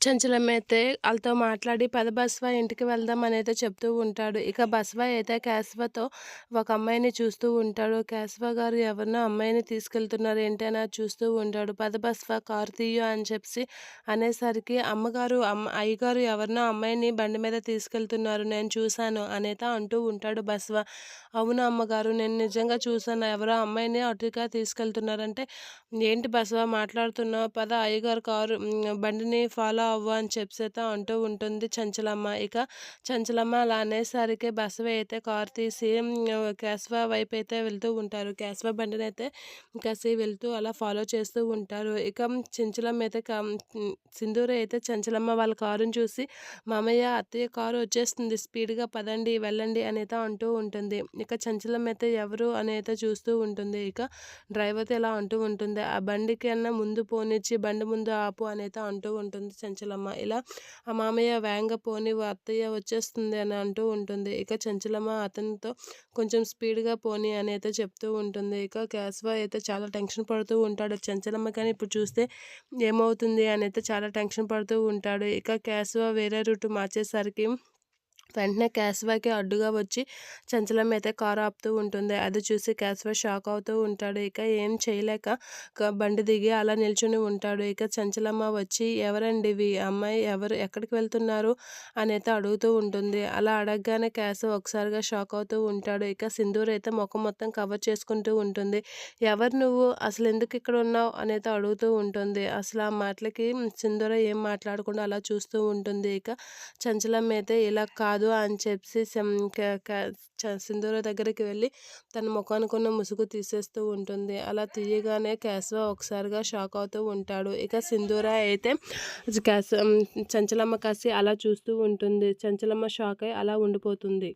చంచలమైతే ఆళ్ళతో మాట్లాడి పద బస్వా ఇంటికి వెళ్దాం అనైతే చెప్తూ ఉంటాడు. ఇక బస్వా అయితే క్యాస్వాతో ఒక అమ్మాయిని చూస్తూ ఉంటాడు. క్యాస్వా గారు ఎవరినో అమ్మాయిని తీసుకెళ్తున్నారు ఏంటి అని అది చూస్తూ ఉంటాడు. పద బస్వా కారు తీయు అని చెప్పి అనేసరికి అయ్యగారు ఎవరినో అమ్మాయిని బండి మీద తీసుకెళ్తున్నారు నేను చూశాను అనేత అంటూ ఉంటాడు బస్వా. అవునా అమ్మగారు నేను నిజంగా చూసాను. ఎవరో అమ్మాయిని అటుగా తీసుకెళ్తున్నారంటే, ఏంటి బసవా మాట్లాడుతున్నావు? పద అయ్యగారు బండిని ఫాలో అవ్వు అని చెప్పేసి అంటూ ఉంటుంది చంచలమ్మ. ఇక చంచలమ్మ అలా అనేసరికి బసవ అయితే కారు తీసి కేశవ వైపైతే వెళ్తూ ఉంటారు. కేశవ బండినైతే వెళ్తూ అలా ఫాలో చేస్తూ ఉంటారు. ఇక చెంచలమ్మ అయితే సింధూర అయితే చంచలమ్మ వాళ్ళ కారుని చూసి, మామయ్య అత్తయ్య కారు వచ్చేస్తుంది స్పీడ్‌గా పదండి, వెళ్ళండి అనేత అంటూ ఉంటుంది. ఇక చంచలమ్మ అయితే ఎవరు అని అయితే చూస్తూ ఉంటుంది. ఇక డ్రైవర్‌తో ఇలా అంటూ ఉంటుంది. ఆ బండికన్నా ముందు పోనిచ్చి బండి ముందు ఆపు అనైతే అంటూ ఉంటుంది చంచలమ్మ. ఇలా ఆ మామయ్య వేగంగా పోనివ్వు అత్తయ్య వచ్చేస్తుంది అని అంటూ ఉంటుంది. ఇక చంచలమ్మ అతనితో కొంచెం స్పీడ్‌గా పోనీ అని అయితే చెప్తూ ఉంటుంది. ఇక కేశవ అయితే చాలా టెన్షన్ పడుతూ ఉంటాడు. చంచలమ్మ కానీ ఇప్పుడు చూస్తే ఏమవుతుంది అని అయితే చాలా టెన్షన్ పడుతూ ఉంటాడు. ఇక కేశవ వేరే రూట్ మార్చేసరికి వెంటనే కేశవకి అడ్డుగా వచ్చి చంచలమ్మ అయితే కారు ఆపుతూ ఉంటుంది. అది చూసి కేశవ షాక్ అవుతూ ఉంటాడు. ఇక ఏం చేయలేక బండి దిగి అలా నిల్చొని ఉంటాడు. ఇక చంచలమ్మ వచ్చి ఎవరండి ఇవి? అమ్మాయి ఎవరు? ఎక్కడికి వెళ్తున్నారు? అనైతే అడుగుతూ ఉంటుంది. అలా అడగగానే కేశవ్ ఒకసారిగా షాక్ అవుతూ ఉంటాడు. ఇక సింధూర్ అయితే ముఖం మొత్తం కవర్ చేసుకుంటూ ఉంటుంది. ఎవరు నువ్వు? అసలు ఎందుకు ఇక్కడ ఉన్నావు? అనైతే అడుగుతూ ఉంటుంది. అసలు ఆ మాటలకి సింధూర ఏం మాట్లాడకుండా అలా చూస్తూ ఉంటుంది. ఇక చంచలమ్మ అయితే ఇలా కాదు అని చెప్పి సింధూర దగ్గరికి వెళ్ళి తన ముఖానికున్న ముసుగు తీసేస్తూ ఉంటుంది. అలా తీయగానే కేశవ ఒకసారిగా షాక్ అవుతూ ఉంటాడు. ఇక సింధూర అయితే చంచలమ్మ కాసి అలా చూస్తూ ఉంటుంది. చంచలమ్మ షాక్ అయి అలా ఉండిపోతుంది.